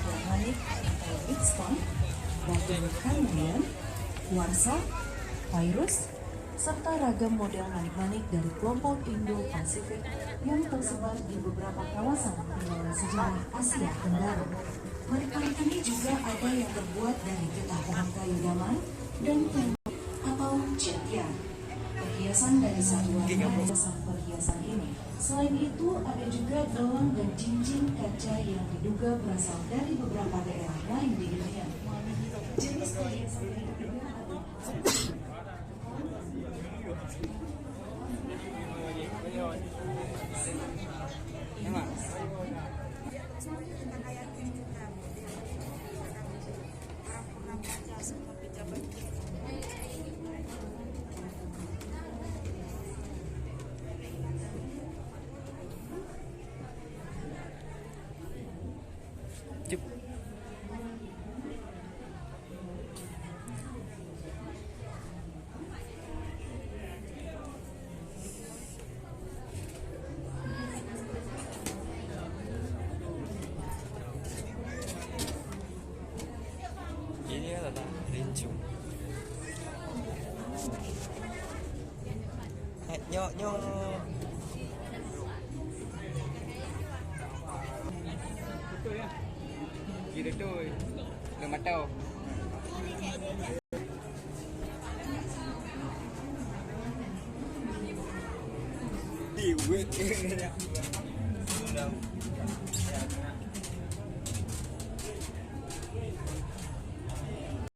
organik atau mixed batu Canadian, Warsa, Virus, serta ragam model manik-manik dari kelompok Indo-Pasifik yang tersebar di beberapa kawasan peninggalan sejarah Asia Tenggara. Manik-manik ini juga ada yang terbuat dari getah pohon kayu daman dan tembok atau cetia. Perhiasan dari satu warna perhiasan ini. Selain itu, ada juga gelang dan cincin kaca yang diduga berasal dari beberapa daerah lain di dunia. Jenis perhiasan ini juga ada. Ini adalah rincung. Nyok nyok. Betul ya. Kira tu. Lemak tahu. Di wet.